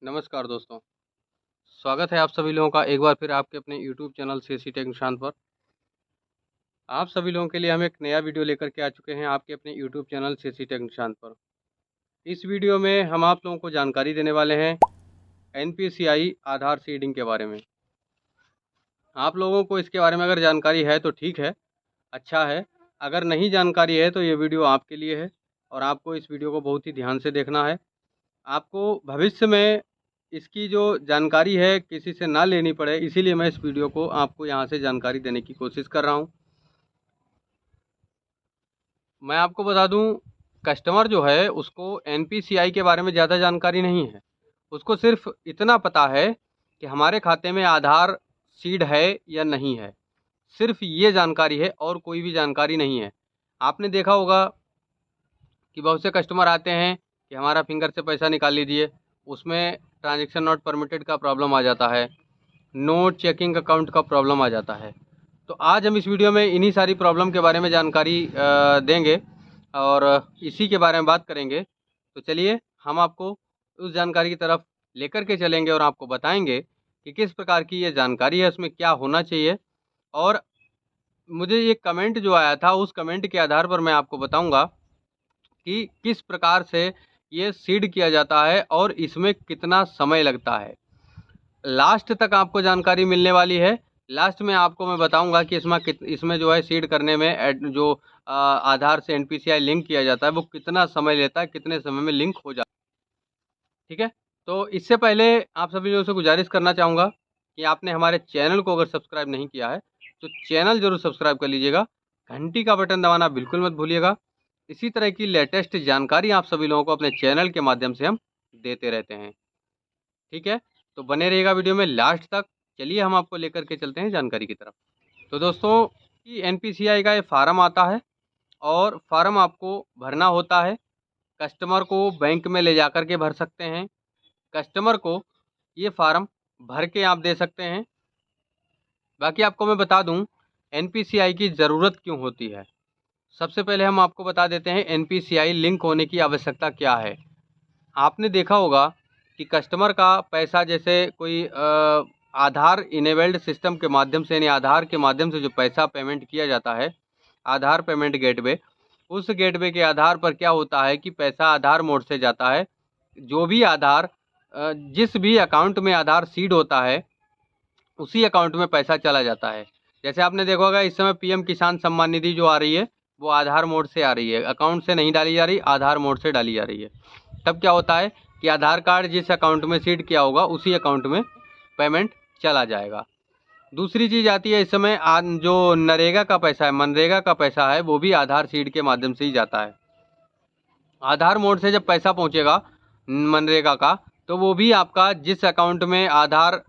नमस्कार दोस्तों, स्वागत है आप सभी लोगों का एक बार फिर आपके अपने यूट्यूब चैनल सीएससी टेक निशान पर। आप सभी लोगों के लिए हम एक नया वीडियो लेकर के आ चुके हैं आपके अपने यूट्यूब चैनल सीएससी टेक निशान पर। इस वीडियो में हम आप लोगों को जानकारी देने वाले हैं एनपीसीआई आधार सीडिंग के बारे में। आप लोगों को इसके बारे में अगर जानकारी है तो ठीक है, अच्छा है। अगर नहीं जानकारी है तो ये वीडियो आपके लिए है और आपको इस वीडियो को बहुत ही ध्यान से देखना है। आपको भविष्य में इसकी जो जानकारी है किसी से ना लेनी पड़े, इसीलिए मैं इस वीडियो को आपको यहाँ से जानकारी देने की कोशिश कर रहा हूँ। मैं आपको बता दूँ, कस्टमर जो है उसको एनपीसीआई के बारे में ज़्यादा जानकारी नहीं है। उसको सिर्फ इतना पता है कि हमारे खाते में आधार सीड है या नहीं है, सिर्फ ये जानकारी है और कोई भी जानकारी नहीं है। आपने देखा होगा कि बहुत से कस्टमर आते हैं कि हमारा फिंगर से पैसा निकाल लीजिए, उसमें ट्रांजैक्शन नॉट परमिटेड का प्रॉब्लम आ जाता है, नो चेकिंग अकाउंट का प्रॉब्लम आ जाता है। तो आज हम इस वीडियो में इन्हीं सारी प्रॉब्लम के बारे में जानकारी देंगे और इसी के बारे में बात करेंगे। तो चलिए हम आपको उस जानकारी की तरफ लेकर के चलेंगे और आपको बताएंगे कि किस प्रकार की ये जानकारी है, उसमें क्या होना चाहिए। और मुझे ये कमेंट जो आया था, उस कमेंट के आधार पर मैं आपको बताऊंगा कि किस प्रकार से ये सीड किया जाता है और इसमें कितना समय लगता है। लास्ट तक आपको जानकारी मिलने वाली है। लास्ट में आपको मैं बताऊंगा कि इसमें जो है सीड करने में जो आधार से एनपीसीआई लिंक किया जाता है वो कितना समय लेता है, कितने समय में लिंक हो जाता है। ठीक है, तो इससे पहले आप सभी लोगों से गुजारिश करना चाहूँगा कि आपने हमारे चैनल को अगर सब्सक्राइब नहीं किया है तो चैनल ज़रूर सब्सक्राइब कर लीजिएगा, घंटी का बटन दबाना बिल्कुल मत भूलिएगा। इसी तरह की लेटेस्ट जानकारी आप सभी लोगों को अपने चैनल के माध्यम से हम देते रहते हैं। ठीक है, तो बने रहिएगा वीडियो में लास्ट तक। चलिए हम आपको लेकर के चलते हैं जानकारी की तरफ। तो दोस्तों, कि एनपीसीआई का ये फार्म आता है और फार्म आपको भरना होता है। कस्टमर को बैंक में ले जा कर के भर सकते हैं, कस्टमर को ये फार्म भर के आप दे सकते हैं। बाकी आपको मैं बता दूं एनपीसीआई की ज़रूरत क्यों होती है। सबसे पहले हम आपको बता देते हैं एनपीसीआई लिंक होने की आवश्यकता क्या है। आपने देखा होगा कि कस्टमर का पैसा जैसे कोई आधार इनेबल्ड सिस्टम के माध्यम से, यानी आधार के माध्यम से जो पैसा पेमेंट किया जाता है, आधार पेमेंट गेटवे, उस गेटवे के आधार पर क्या होता है कि पैसा आधार मोड से जाता है। जो भी आधार जिस भी अकाउंट में आधार सीड होता है उसी अकाउंट में पैसा चला जाता है। जैसे आपने देखा होगा इस समय पीएम किसान सम्मान निधि जो आ रही है वो आधार मोड से आ रही है, अकाउंट से नहीं डाली जा रही, आधार मोड से डाली जा रही है। तब क्या होता है कि आधार कार्ड जिस अकाउंट में सीड किया होगा उसी अकाउंट में पेमेंट चला जाएगा। दूसरी चीज़ आती है, इस समय जो नरेगा का पैसा है, मनरेगा का पैसा है, वो भी आधार सीड के माध्यम से ही जाता है। आधार मोड से जब पैसा पहुंचेगा मनरेगा का, तो वो भी आपका जिस अकाउंट में आधार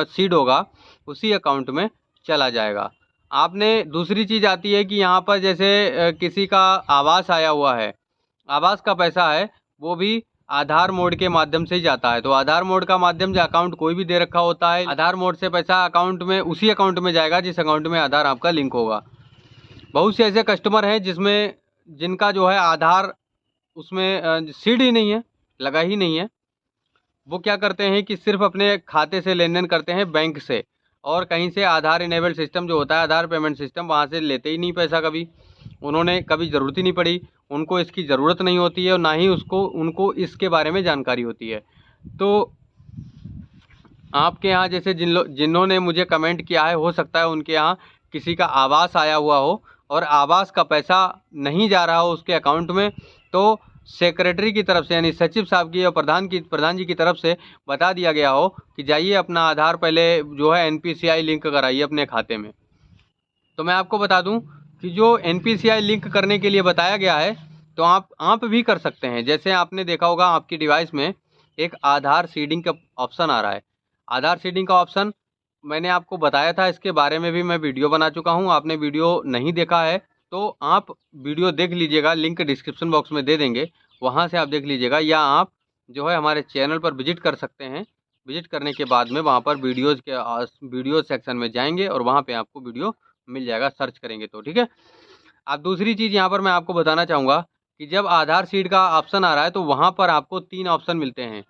सीड होगा उसी अकाउंट में चला जाएगा। आपने दूसरी चीज़ आती है कि यहाँ पर जैसे किसी का आवास आया हुआ है, आवास का पैसा है, वो भी आधार मोड के माध्यम से ही जाता है। तो आधार मोड का माध्यम जो अकाउंट कोई भी दे रखा होता है, आधार मोड से पैसा अकाउंट में उसी अकाउंट में जाएगा जिस अकाउंट में आधार आपका लिंक होगा। बहुत से ऐसे कस्टमर हैं जिनका जो है आधार उसमें सीड ही नहीं है, लगा ही नहीं है। वो क्या करते हैं कि सिर्फ अपने खाते से लेन देन करते हैं बैंक से, और कहीं से आधार इनेबल्ड सिस्टम जो होता है, आधार पेमेंट सिस्टम, वहाँ से लेते ही नहीं पैसा। कभी उन्होंने कभी ज़रूरत ही नहीं पड़ी, उनको इसकी ज़रूरत नहीं होती है और ना ही उनको इसके बारे में जानकारी होती है। तो आपके यहाँ जैसे जिन्होंने मुझे कमेंट किया है, हो सकता है उनके यहाँ किसी का आवास आया हुआ हो और आवास का पैसा नहीं जा रहा हो उसके अकाउंट में, तो सेक्रेटरी की तरफ से, यानी सचिव साहब की और प्रधान जी की तरफ से बता दिया गया हो कि जाइए अपना आधार पहले जो है एनपीसीआई लिंक कराइए अपने खाते में। तो मैं आपको बता दूं कि जो एनपीसीआई लिंक करने के लिए बताया गया है, तो आप भी कर सकते हैं। जैसे आपने देखा होगा आपकी डिवाइस में एक आधार सीडिंग का ऑप्शन आ रहा है। आधार सीडिंग का ऑप्शन मैंने आपको बताया था, इसके बारे में भी मैं वीडियो बना चुका हूं। आपने वीडियो नहीं देखा है तो आप वीडियो देख लीजिएगा, लिंक डिस्क्रिप्शन बॉक्स में दे देंगे, वहां से आप देख लीजिएगा, या आप जो है हमारे चैनल पर विजिट कर सकते हैं। विजिट करने के बाद में वहाँ पर वीडियो सेक्शन में जाएंगे और वहाँ पे आपको वीडियो मिल जाएगा, सर्च करेंगे तो। ठीक है, अब दूसरी चीज़ यहाँ पर मैं आपको बताना चाहूँगा कि जब आधार सीड का ऑप्शन आ रहा है तो वहाँ पर आपको 3 ऑप्शन मिलते हैं।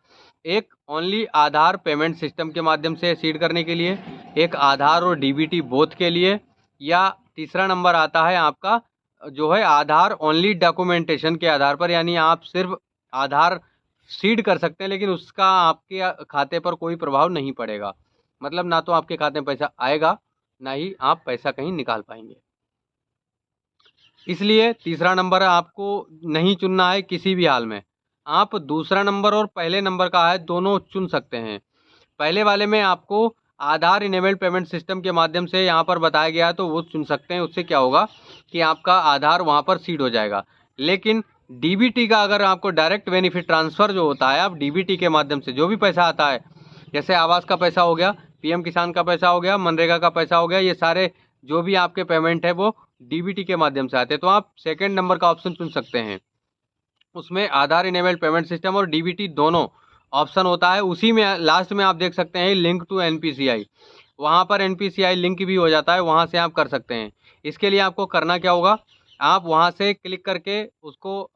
एक ओनली आधार पेमेंट सिस्टम के माध्यम से सीड करने के लिए, एक आधार और डीबीटी बोथ के लिए, या तीसरा नंबर आता है आपका जो है आधार ओनली डॉक्यूमेंटेशन के आधार पर, यानी आप सिर्फ आधार सीड कर सकते हैं लेकिन उसका आपके खाते पर कोई प्रभाव नहीं पड़ेगा। मतलब ना तो आपके खाते में पैसा आएगा, ना ही आप पैसा कहीं निकाल पाएंगे। इसलिए तीसरा नंबर आपको नहीं चुनना है किसी भी हाल में। आप दूसरा नंबर और पहले नंबर का है दोनों चुन सकते हैं। पहले वाले में आपको आधार इनेबल्ड पेमेंट सिस्टम के माध्यम से यहाँ पर बताया गया है तो वो चुन सकते हैं। उससे क्या होगा कि आपका आधार वहाँ पर सीड हो जाएगा। लेकिन डीबीटी का अगर आपको डायरेक्ट बेनिफिट ट्रांसफ़र जो होता है, आप डीबीटी के माध्यम से जो भी पैसा आता है, जैसे आवास का पैसा हो गया, पीएम किसान का पैसा हो गया, मनरेगा का पैसा हो गया, ये सारे जो भी आपके पेमेंट है वो डीबीटी के माध्यम से आते हैं। तो आप सेकेंड नंबर का ऑप्शन चुन सकते हैं। उसमें आधार इनेबल्ड पेमेंट सिस्टम और डीबीटी दोनों ऑप्शन होता है। उसी में लास्ट में आप देख सकते हैं लिंक टू एनपीसीआई, वहाँ पर एनपीसीआई लिंक भी हो जाता है, वहाँ से आप कर सकते हैं। इसके लिए आपको करना क्या होगा, आप वहाँ से क्लिक करके उसको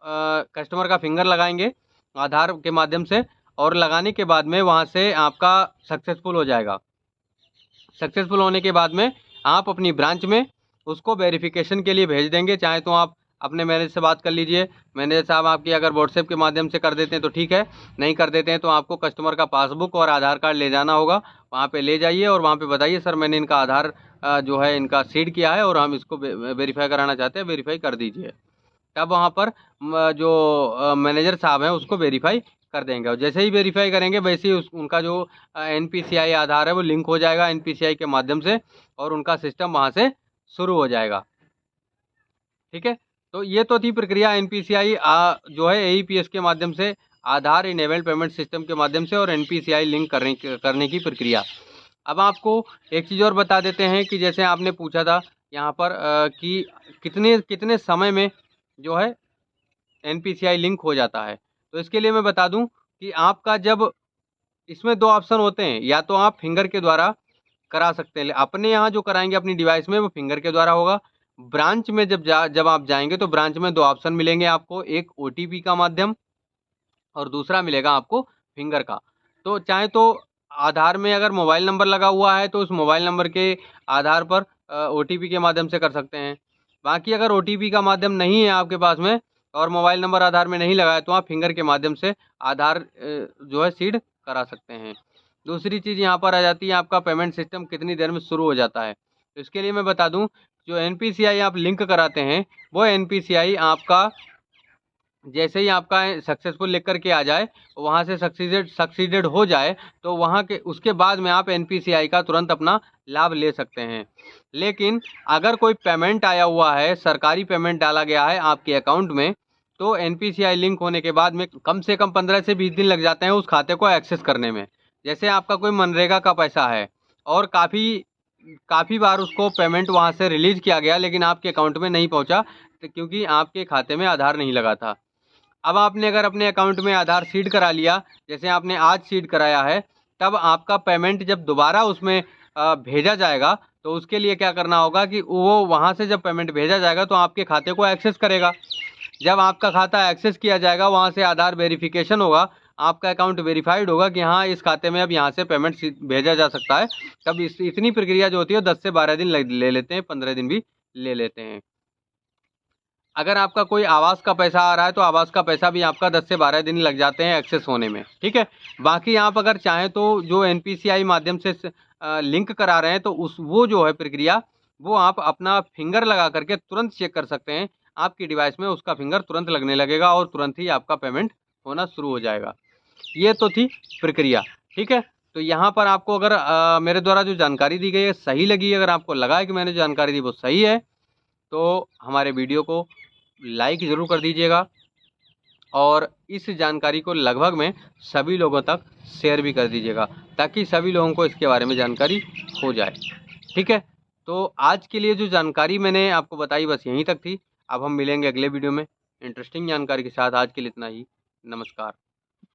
कस्टमर का फिंगर लगाएंगे आधार के माध्यम से, और लगाने के बाद में वहाँ से आपका सक्सेसफुल हो जाएगा। सक्सेसफुल होने के बाद में आप अपनी ब्रांच में उसको वेरिफिकेशन के लिए भेज देंगे। चाहे तो आप अपने मैनेजर से बात कर लीजिए, मैनेजर साहब आपकी अगर व्हाट्सएप के माध्यम से कर देते हैं तो ठीक है, नहीं कर देते हैं तो आपको कस्टमर का पासबुक और आधार कार्ड ले जाना होगा। वहाँ पे ले जाइए और वहाँ पे बताइए सर मैंने इनका आधार जो है इनका सीड किया है और हम इसको वेरीफाई कराना चाहते हैं, वेरीफाई कर दीजिए। तब वहाँ पर जो मैनेजर साहब हैं उसको वेरीफाई कर देंगे, और जैसे ही वेरीफाई करेंगे वैसे ही उनका जो एनपीसीआई आधार है वो लिंक हो जाएगा एनपीसीआई के माध्यम से, और उनका सिस्टम वहाँ से शुरू हो जाएगा। ठीक है, तो ये तो थी प्रक्रिया एनपीसीआई जो है एईपीएस के माध्यम से, आधार इनेबल्ड पेमेंट सिस्टम के माध्यम से, और एनपीसीआई लिंक करने की प्रक्रिया। अब आपको एक चीज़ और बता देते हैं कि जैसे आपने पूछा था यहाँ पर कि कितने कितने समय में जो है एनपीसीआई लिंक हो जाता है। तो इसके लिए मैं बता दूं कि आपका जब इसमें दो ऑप्शन होते हैं, या तो आप फिंगर के द्वारा करा सकते हैं, अपने यहाँ जो कराएंगे अपनी डिवाइस में वो फिंगर के द्वारा होगा। ब्रांच में जब आप जाएंगे तो ब्रांच में दो ऑप्शन मिलेंगे आपको, एक ओटीपी का माध्यम और दूसरा मिलेगा आपको फिंगर का। तो चाहे तो आधार में अगर मोबाइल नंबर लगा हुआ है तो उस मोबाइल नंबर के आधार पर ओटीपी के माध्यम से कर सकते हैं। बाकी अगर ओटीपी का माध्यम नहीं है आपके पास में और मोबाइल नंबर आधार में नहीं लगा है तो आप फिंगर के माध्यम से आधार जो है सीड करा सकते हैं। दूसरी चीज़ यहाँ पर आ जाती है आपका पेमेंट सिस्टम कितनी देर में शुरू हो जाता है। तो इसके लिए मैं बता दूं, जो एनपीसीआई आप लिंक कराते हैं वो एनपीसीआई आपका जैसे ही आपका सक्सेसफुल लिख कर के आ जाए, वहाँ से सक्सीडेड हो जाए, तो वहाँ के उसके बाद में आप एनपीसीआई का तुरंत अपना लाभ ले सकते हैं। लेकिन अगर कोई पेमेंट आया हुआ है, सरकारी पेमेंट डाला गया है आपके अकाउंट में, तो एनपीसीआई लिंक होने के बाद में कम से कम 15 से 20 दिन लग जाते हैं उस खाते को एक्सेस करने में। जैसे आपका कोई मनरेगा का पैसा है और काफ़ी बार उसको पेमेंट वहाँ से रिलीज़ किया गया लेकिन आपके अकाउंट में नहीं पहुँचा, तो क्योंकि आपके खाते में आधार नहीं लगा था। अब आपने अगर अपने अकाउंट में आधार सीड करा लिया, जैसे आपने आज सीड कराया है, तब आपका पेमेंट जब दोबारा उसमें भेजा जाएगा तो उसके लिए क्या करना होगा कि वो वहाँ से जब पेमेंट भेजा जाएगा तो आपके खाते को एक्सेस करेगा। जब आपका खाता एक्सेस किया जाएगा, वहाँ से आधार वेरिफिकेशन होगा, आपका अकाउंट वेरीफाइड होगा कि हाँ इस खाते में अब यहाँ से पेमेंट भेजा जा सकता है। तब इतनी प्रक्रिया जो होती है 10 से 12 दिन ले लेते हैं, 15 दिन भी ले लेते हैं। अगर आपका कोई आवास का पैसा आ रहा है तो आवास का पैसा भी आपका 10 से 12 दिन लग जाते हैं एक्सेस होने में। ठीक है, बाकी आप अगर चाहें तो जो एनपीसीआई माध्यम से लिंक करा रहे हैं तो वो जो है प्रक्रिया वो आप अपना फिंगर लगा करके तुरंत चेक कर सकते हैं। आपकी डिवाइस में उसका फिंगर तुरंत लगने लगेगा और तुरंत ही आपका पेमेंट होना शुरू हो जाएगा। ये तो थी प्रक्रिया। ठीक है, तो यहाँ पर आपको अगर मेरे द्वारा जो जानकारी दी गई है सही लगी, अगर आपको लगा है कि मैंने जो जानकारी दी वो सही है, तो हमारे वीडियो को लाइक ज़रूर कर दीजिएगा और इस जानकारी को लगभग में सभी लोगों तक शेयर भी कर दीजिएगा ताकि सभी लोगों को इसके बारे में जानकारी हो जाए। ठीक है, तो आज के लिए जो जानकारी मैंने आपको बताई बस यहीं तक थी। अब हम मिलेंगे अगले वीडियो में इंटरेस्टिंग जानकारी के साथ। आज के लिए इतना ही, नमस्कार।